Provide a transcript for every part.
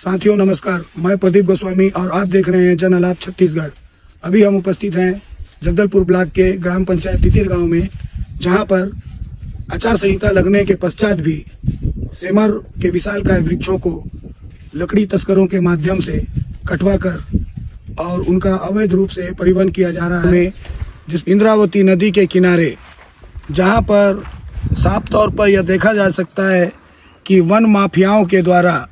साथियों नमस्कार, मैं प्रदीप गोस्वामी और आप देख रहे हैं जन आलाप छत्तीसगढ़। अभी हम उपस्थित हैं जगदलपुर ब्लॉक के ग्राम पंचायत तितिर गांव में, जहां पर आचार संहिता लगने के पश्चात भी सेमर के विशालकाय वृक्षों को लकड़ी तस्करों के माध्यम से कटवाकर और उनका अवैध रूप से परिवहन किया जा रहा है। जिस इंद्रावती नदी के किनारे, जहां पर साफ तौर पर यह देखा जा सकता है कि वन माफियाओं के द्वारा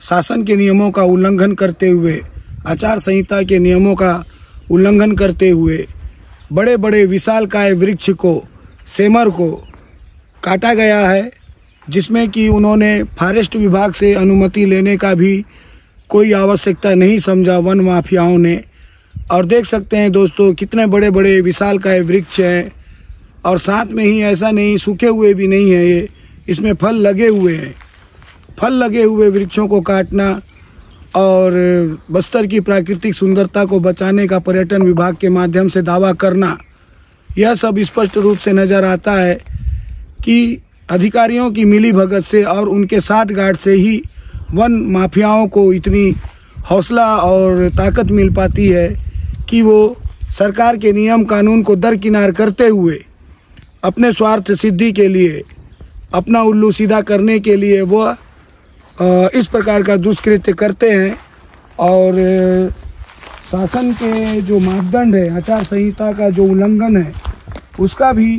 शासन के नियमों का उल्लंघन करते हुए, आचार संहिता के नियमों का उल्लंघन करते हुए बड़े बड़े विशालकाय वृक्ष को, सेमर को काटा गया है, जिसमें कि उन्होंने फॉरेस्ट विभाग से अनुमति लेने का भी कोई आवश्यकता नहीं समझा वन माफियाओं ने। और देख सकते हैं दोस्तों, कितने बड़े बड़े विशालकाय वृक्ष हैं और साथ में ही ऐसा नहीं सूखे हुए भी नहीं है, ये इसमें फल लगे हुए हैं। फल लगे हुए वृक्षों को काटना और बस्तर की प्राकृतिक सुंदरता को बचाने का पर्यटन विभाग के माध्यम से दावा करना, यह सब स्पष्ट रूप से नजर आता है कि अधिकारियों की मिलीभगत से और उनके साठगांठ से ही वन माफियाओं को इतनी हौसला और ताकत मिल पाती है कि वो सरकार के नियम कानून को दरकिनार करते हुए अपने स्वार्थ सिद्धि के लिए, अपना उल्लू सीधा करने के लिए वो इस प्रकार का दुष्कृत्य करते हैं। और शासन के जो मापदंड है, आचार संहिता का जो उल्लंघन है, उसका भी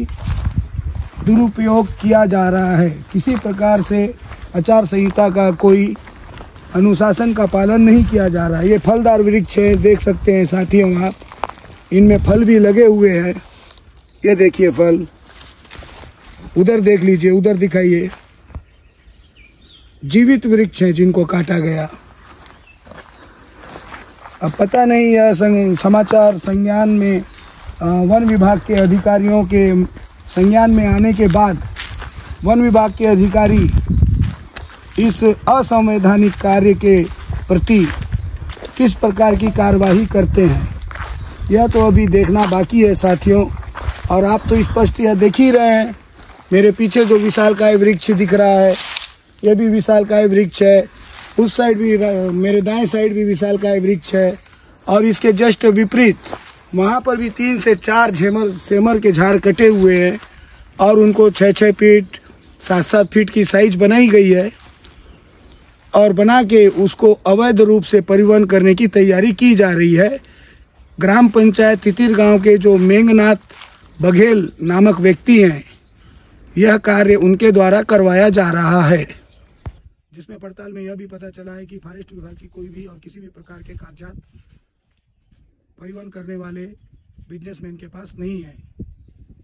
दुरुपयोग किया जा रहा है। किसी प्रकार से आचार संहिता का कोई अनुशासन का पालन नहीं किया जा रहा है। ये फलदार वृक्ष है, देख सकते हैं साथियों आप, इनमें फल भी लगे हुए हैं। ये देखिए फल, उधर देख लीजिए, उधर दिखाइए, जीवित वृक्ष हैं जिनको काटा गया। अब पता नहीं यह समाचार संज्ञान में वन विभाग के अधिकारियों के संज्ञान में आने के बाद वन विभाग के अधिकारी इस असंवैधानिक कार्य के प्रति किस प्रकार की कार्यवाही करते हैं, यह तो अभी देखना बाकी है साथियों। और आप तो स्पष्ट यह देख ही रहे हैं, मेरे पीछे जो विशालकाय वृक्ष दिख रहा है, यह भी विशालकाय वृक्ष है। उस साइड भी, मेरे दाएं साइड भी विशालकाय वृक्ष है। और इसके जस्ट विपरीत वहां पर भी 3 से 4 सेमर के झाड़ कटे हुए हैं और उनको 6-6 फीट 7-7 फीट की साइज बनाई गई है और बना के उसको अवैध रूप से परिवहन करने की तैयारी की जा रही है। ग्राम पंचायत तितिर गांव के जो मेघनाथ बघेल नामक व्यक्ति हैं, यह कार्य उनके द्वारा करवाया जा रहा है, जिसमें पड़ताल में यह भी पता चला है कि फॉरेस्ट विभाग की कोई भी और किसी भी प्रकार के कागजात परिवहन करने वाले बिजनेसमैन के पास नहीं है।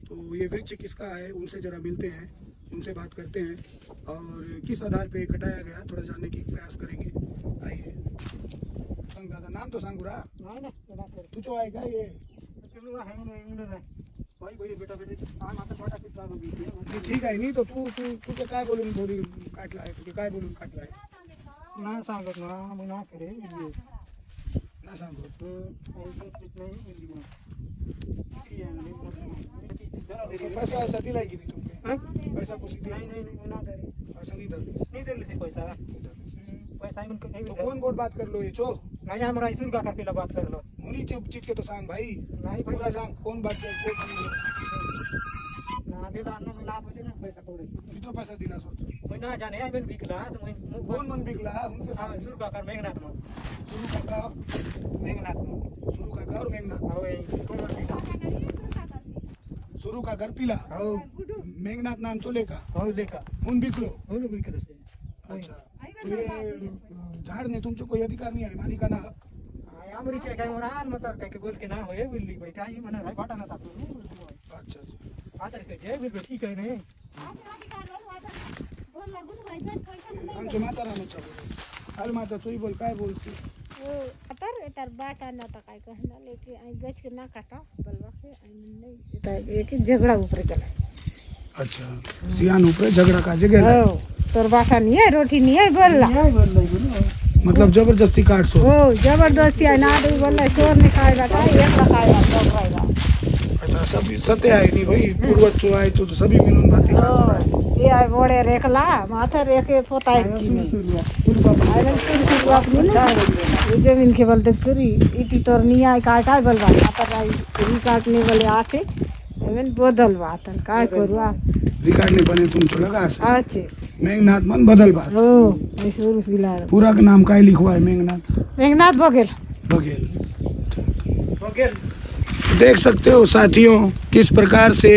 तो ये वृक्ष किसका है, उनसे जरा मिलते हैं, उनसे बात करते हैं और किस आधार पे कटाया गया थोड़ा जानने की प्रयास करेंगे। आइए, दादा नाम तो सांगुरा तू जो आएगा ये बेटा ठीक आहे. नाही तो तू तुझं काय बोलून थोडी काटला आहे, तुझे काय बोलून काटला आहे ना सांगत ना मग ना करे ना सांगत पैसा ऐसा दिलाय की तुमके पैसा कुछ नहीं ना करे पैसा नहीं दिले पैसा तो कौन बोल बात कर लो ये चो नहीं हमारा इसी का करके बात कर लो उन्हीं चीज के तो सांग भाई नहीं पूरा सांग कौन बात कर ना दे दाना में ना बजे ना पैसा पड़े कितना पैसा दिला सो कोई ना जाने आई मन बिकला तो कौन मन बिकला उनके साथ शुरू का कर मेघनाथ में शुरू का और मेघनाथ ओए कौन बिकला शुरू का घर पीला हो मेघनाथ नाम चोले का हो लेका उन बिकलो से अच्छा झाड़ ने तुमको कोई अधिकार नहीं है मालिकाना आमरी के काय वरान मतलब काय बोल के ना होए बिल्ली भाई काही मना भाई बाटा ना तातो अच्छा आदर के जे बिल्कुल ठीक है रे आमच्या म्हातारानं चालू अरे माता तू बोल काय बोलती तर बाटा ना ता काय कहना लेके आई गच के ना काटा बलवा के नहीं ता एक झगड़ा ऊपर चला। अच्छा सियान ऊपर झगड़ा का जगह हो तोर बाटा नहीं है, रोटी नहीं है बोलला मतलब जबरदस्ती काट सो हो जबरदस्ती है ना तो बोलला चोर ने खाएगा का एक खाएगा सब खाएगा। अच्छा सब सत्य है नहीं भाई, पूर्वज जो आए तो सभी मिलन बातें ये आए बोड़े रेखला माथे रेखे पोताय ये जमीन के बल तक करी इटी तोर नहीं आए काय बलवा आता री काटने वाले आते एवं बदल बात काय करू आप रिकॉर्ड नहीं बने तुम चलो लगा अच्छे मेघनाथ मन बदल बात ओ ऐसे उस गिला पूरा का नाम काय लिखवा है? मेघनाथ बघेल बघेल। देख सकते हो साथियों किस प्रकार से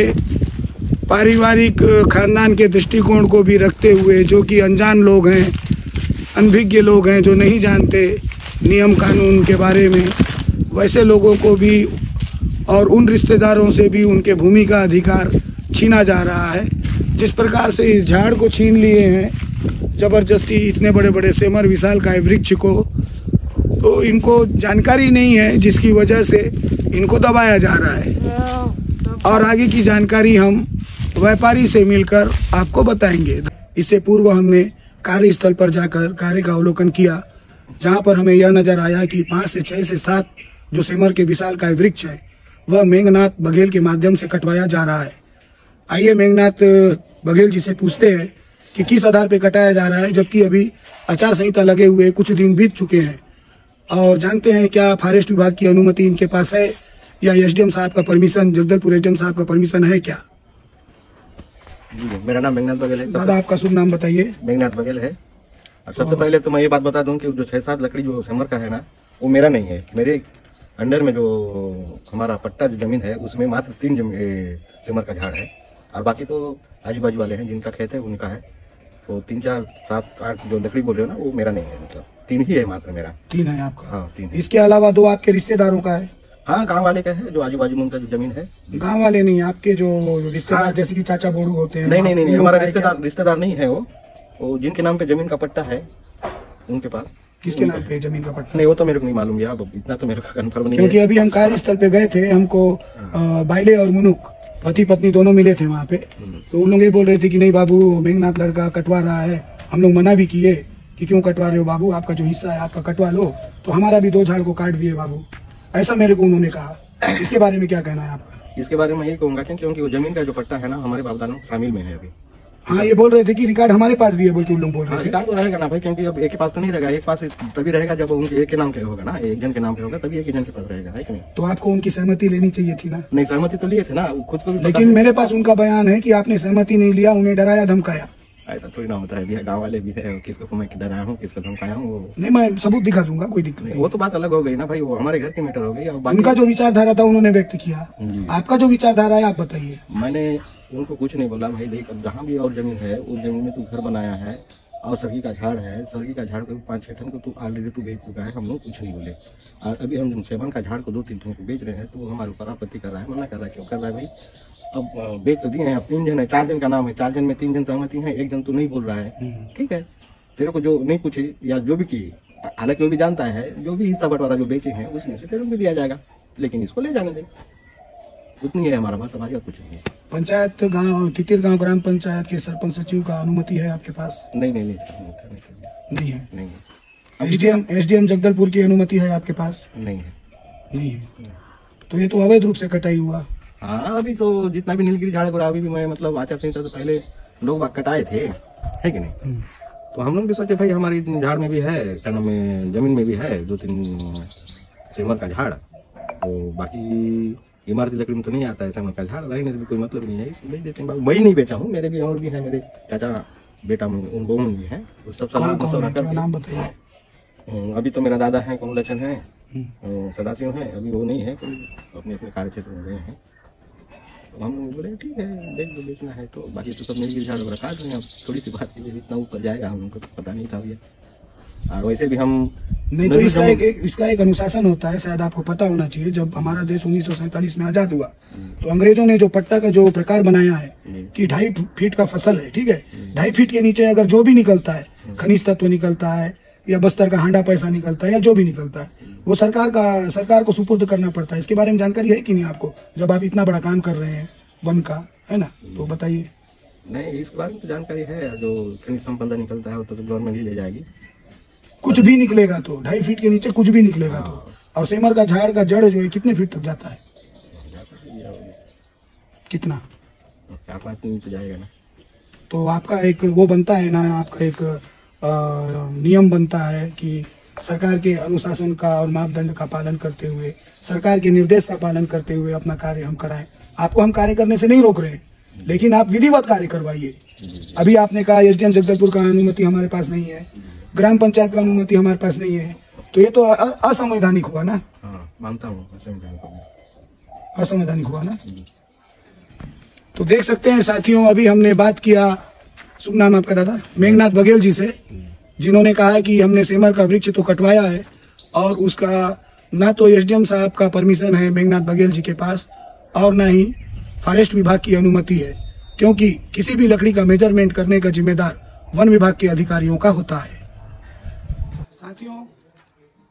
पारिवारिक खानदान के दृष्टिकोण को भी रखते हुए, जो कि अनजान लोग हैं, अनभिज्ञ लोग हैं, जो नहीं जानते नियम कानून के बारे में, वैसे लोगों को भी और उन रिश्तेदारों से भी उनके भूमि का अधिकार छीना जा रहा है। जिस प्रकार से इस झाड़ को छीन लिए हैं जबरदस्ती, इतने बड़े बड़े सेमर विशाल का वृक्ष को, तो इनको जानकारी नहीं है जिसकी वजह से इनको दबाया जा रहा है। और आगे की जानकारी हम व्यापारी से मिलकर आपको बताएंगे। इससे पूर्व हमने कार्यस्थल पर जाकर कार्य का अवलोकन किया, जहां पर हमें यह नजर आया कि 5 से 6 से 7 जो सेमर के विशाल का वृक्ष है वह मेघनाथ बघेल के माध्यम से कटवाया जा रहा है। आइए मेघनाथ बघेल जी से पूछते हैं कि किस आधार पर कटाया जा रहा है, जबकि अभी आचार संहिता लगे हुए कुछ दिन बीत चुके हैं, और जानते हैं क्या फॉरेस्ट विभाग की अनुमति इनके पास है या एसडीएम साहब का परमिशन, जगदलपुर एसडीएम साहब का परमिशन है क्या? मेरा नाम मेघनाथ बघेल है। दादा आपका शुभ नाम बताइए। मेघनाथ बघेल है। और सबसे पहले तो मैं ये बात बता दूं कि जो 6-7 लकड़ी जो सेमर का है ना, वो मेरा नहीं है। मेरे अंडर में जो हमारा पट्टा जो जमीन है उसमें मात्र 3 सेमर का झाड़ है, और बाकी तो आजू बाजू वाले हैं जिनका खेत है उनका है। तो 3, 4, 7, 8 जो लकड़ी बोल रहे हो ना, वो मेरा नहीं है। मतलब 3 ही है मात्र मेरा। 3 है आपका? हाँ 3। इसके अलावा 2 आपके रिश्तेदारों का है? हाँ गांव वाले का है, जो आजू बाजू में उनका जो जमीन है। गांव वाले नहीं, आपके जो रिश्तेदार जैसे कि चाचा बोड़ू होते हैं? नहीं, हमारा रिश्तेदार नहीं है वो जिनके नाम पे जमीन का पट्टा है उनके पास। किसके नाम पे जमीन का पट्टा? नहीं वो तो मेरे को नहीं मालूम यार, इतना तो मेरे को कंफर्म नहीं है। क्योंकि अभी हम कार्यस्थल पे गए थे, हमको बाइले और मुनुक पति पत्नी दोनों मिले थे वहाँ पे, तो उन लोग ये बोल रहे थे कि नहीं बाबू मेघनाथ लड़का कटवा रहा है। हम लोग मना भी किए कि क्यों कटवा रहे हो बाबू, आपका जो हिस्सा है आपका कटवा लो, तो हमारा भी 2 झाड़ को काट दिए बाबू, ऐसा मेरे को उन्होंने कहा। इसके बारे में क्या कहना है आपका? इसके बारे में यही कहूंगा क्योंकि वो जमीन का जो पट्टा है ना हमारे बाप दादा शामिल में है अभी। हाँ ये बोल रहे थे कि रिकॉर्ड हमारे पास भी है, बोल के उन लोग बोल रहे थे। रिकॉर्ड तो रहेगा ना भाई, क्योंकि अब एक के पास तो नहीं रहेगा। एक पास तभी रहेगा जब उनके एक के नाम पे होगा ना, एक जन के नाम पे होगा तभी एक जन के पास रहेगा, है कि नहीं? तो आपको उनकी सहमति लेनी चाहिए थी ना? नहीं सहमति तो लिए थे ना खुद को भी। लेकिन मेरे पास उनका बयान है कि आपने सहमति नहीं लिया, उन्हें डराया धमकाया। ऐसा थोड़ी ना होता है, गाँव वाले भी है, किसको मैं डराया हूँ किसको धमकाया हूँ। नहीं मैं सबूत दिखा दूंगा, कोई दिक्कत नहीं। वो तो बात अलग हो गई ना भाई, वो हमारे घर की मैटर हो गई। उनका जो विचारधारा था उन्होंने व्यक्त किया, आपका जो विचारधारा है आप बताइए। मैंने उनको कुछ नहीं बोला भाई, देख जहाँ भी और जमीन है उस जमीन में तू घर बनाया है और सरगी का झाड़ है, सरगी का झाड़ को 5-6 टन को तू ऑलरेडी तू बेच चुका है, हम लोग कुछ नहीं बोले। और अभी हम सेवन का झाड़ को 2-3 टन को बेच रहे हैं, तो वो हमारे ऊपर आपत्ति कर रहा है, मना कर रहा है। क्यों कर रहा है भाई? अब बेच तो दिए हैं, अब 3 जन है, 4 जन का नाम है, 4 जन में 3 जन सहमति है, 1 जन तो नहीं बोल रहा है। ठीक है, तेरे को जो नहीं पूछे या जो भी की, हालांकि वो भी जानता है जो भी हिस्सा बंटवारा जो बेचे हैं उसमें से तेरे को भी दिया जाएगा, लेकिन इसको ले जाने दे, उतनी है हमारा पास, हमारी और कुछ नहीं है। पंचायत गांव तितिर गांव ग्राम पंचायत के सरपंच सचिव का अनुमति है आपके पास? नहीं नहीं है। नहीं है। एसडीएम जगदलपुर की अनुमति है आपके पास? नहीं है। नहीं है। तो ये तो अवैध रूप से कटाई हुआ। हाँ अभी तो जितना भी नीलगिरी झाड़ को अभी भी मैं मतलब आचार संहिता से पहले लोग कटाए थे, है कि नहीं? तो हम लोग भी सोचे भाई हमारी झाड़ में भी है, टन में जमीन में भी है 2-3 सेमर का झाड़, तो बाकी इमारती लकड़ी में तो नहीं आता है सेमर का झाड़, रहने से भी कोई मतलब नहीं है, इसको बेच देते हैं। वही नहीं बेचा हूँ, मेरे भी और भी है, मेरे चाचा बेटा उन बहु भी है, उस सब नाम बताइए। अभी तो मेरा दादा है कमलचंद है, सदाशिव है, अभी वो नहीं है, अपने अपने कार्य क्षेत्र में गए हैं। तो हम लोग बोले ठीक है बेच दो, बेचना है तो, बाकी तो सब नीलगिरी झाड़ वगैरह काट रहे हैं। अब थोड़ी सी बात है, इतना ऊपर जाएगा हम लोग को पता नहीं था भैया, और वैसे भी हम नहीं। तो इसका एक अनुशासन होता है, शायद आपको पता होना चाहिए। जब हमारा देश 1947 में आजाद हुआ तो अंग्रेजों ने जो पट्टा का जो प्रकार बनाया है कि 2.5 फीट का फसल है, ठीक है, 2.5 फीट के नीचे अगर जो भी निकलता है, खनिज तत्व निकलता है या बस्तर का हांडा पैसा निकलता है या जो भी निकलता है, वो सरकार को सुपुर्द करना पड़ता है। इसके बारे में जानकारी है कि नहीं आपको, जब आप इतना बड़ा काम कर रहे हैं वन का, है ना? तो बताइए। नहीं इस बारे में तो जानकारी है, जो खनिज संपदा निकलता है वो तो गवर्नमेंट ही ले जाएगी। कुछ भी निकलेगा तो 2.5 फीट के नीचे कुछ भी निकलेगा तो, और सेमर का झाड़ का जड़ जो है कितने फीट तक जाता है? कितना? 4-5 दिन तो जाएगा ना। तो आपका एक वो बनता है ना, आपका एक नियम बनता है कि सरकार के अनुशासन का और मापदंड का पालन करते हुए, सरकार के निर्देश का पालन करते हुए अपना कार्य हम कराएं। आपको हम कार्य करने से नहीं रोक रहे, लेकिन आप विधिवत कार्य करवाइए। अभी आपने कहा एसडीएम जगदलपुर का अनुमति हमारे पास नहीं है, ग्राम पंचायत का अनुमति हमारे पास नहीं है, तो ये तो असंवैधानिक हुआ ना। हाँ, मानता हूँ असंवैधानिक हुआ ना। तो देख सकते हैं साथियों, अभी हमने बात किया, शुभ नाम आपका दादा? मेघनाथ बघेल जी से, जिन्होंने कहा कि हमने सेमर का वृक्ष तो कटवाया है और उसका ना तो एसडीएम साहब का परमिशन है मेघनाथ बघेल जी के पास और ना ही फॉरेस्ट विभाग की अनुमति है, क्योंकि किसी भी लकड़ी का मेजरमेंट करने का जिम्मेदार वन विभाग के अधिकारियों का होता है। साथियों,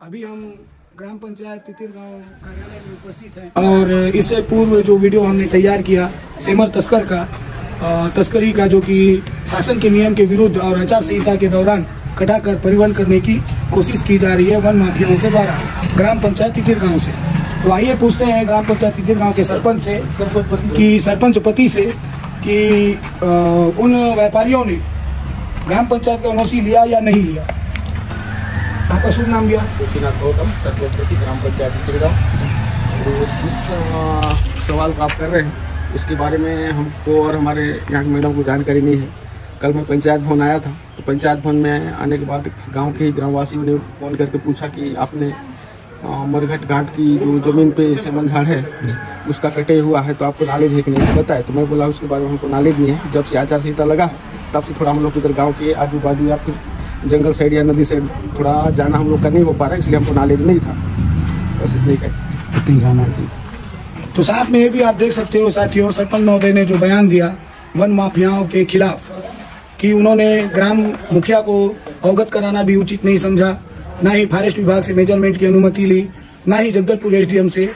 अभी हम ग्राम पंचायत तितिर गांव कार्यालय में उपस्थित हैं और इससे पूर्व जो वीडियो हमने तैयार किया सेमर तस्कर का, तस्करी का, जो कि शासन के नियम के विरुद्ध और आचार संहिता के दौरान कटाकर परिवहन करने की कोशिश की जा रही है वन माफियाओं के द्वारा ग्राम पंचायत तितिर गांव से। तो आइए पूछते हैं ग्राम पंचायत तितिर गांव के सरपंच से कि सरपंच पति से कि उन व्यापारियों ने ग्राम पंचायत का एनओसी लिया या नहीं लिया। आपका शुभ नाम भैया? गोपीनाथ गौतम, सरपंच प्रति ग्राम पंचायत तितिर गांव। तो जिस सवाल को आप कर रहे हैं उसके बारे में हमको और हमारे यहाँ के मैडम को जानकारी नहीं है। कल मैं पंचायत भवन आया था, तो पंचायत भवन में आने के बाद गांव के ग्रामवासियों ने फोन करके पूछा कि आपने मरघट घाट की जो जमीन पे सेमन झाड़ है उसका कटे हुआ है, तो आपको नॉलेज है कि नहीं बताया। तो मैं बोला उसके बारे में हमको नॉलेज नहीं है, जब से आचार संहिता लगा है तब से थोड़ा हम लोग इधर गाँव के आजू बाजू या फिर जंगल साइड या नदी साइड थोड़ा जाना हम लोग का नहीं हो पा रहा है, इसलिए हमको नॉलेज नहीं था। बस इतनी जाना। तो साथ में ये भी आप देख सकते हो साथियों, सरपंच महोदय ने जो बयान दिया वन माफियाओं के खिलाफ कि उन्होंने ग्राम मुखिया को अवगत कराना भी उचित नहीं समझा, ना ही फॉरेस्ट विभाग से मेजरमेंट की अनुमति ली, ना ही जगदलपुर एसडीएम से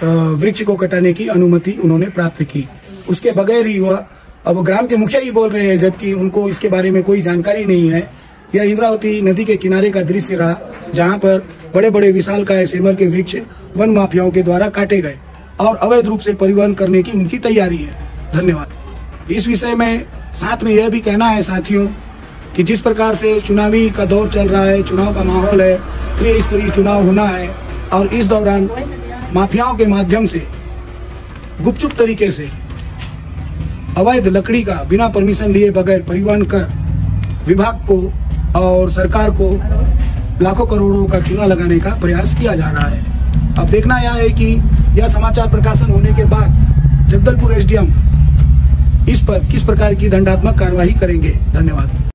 वृक्ष को कटाने की अनुमति उन्होंने प्राप्त की। उसके बगैर ही हुआ। अब ग्राम के मुखिया ही बोल रहे हैं, जबकि उनको इसके बारे में कोई जानकारी नहीं है। यह इंद्रावती नदी के किनारे का दृश्य रहा, जहां पर बड़े बड़े विशालकाय सेमर के वृक्ष वन माफियाओं के द्वारा काटे गए और अवैध रूप से परिवहन करने की उनकी तैयारी है। धन्यवाद। इस विषय में साथ में यह भी कहना है साथियों कि जिस प्रकार से चुनावी का दौर चल रहा है, चुनाव का माहौल है, त्रिस्तरीय चुनाव होना है और इस दौरान माफियाओं के माध्यम से गुपचुप तरीके से अवैध लकड़ी का बिना परमिशन लिए बगैर परिवहन कर विभाग को और सरकार को लाखों करोड़ों का चूना लगाने का प्रयास किया जा रहा है। अब देखना यह है कि यह समाचार प्रकाशन होने के बाद जगदलपुर एसडीएम इस पर किस प्रकार की दंडात्मक कार्रवाई करेंगे। धन्यवाद।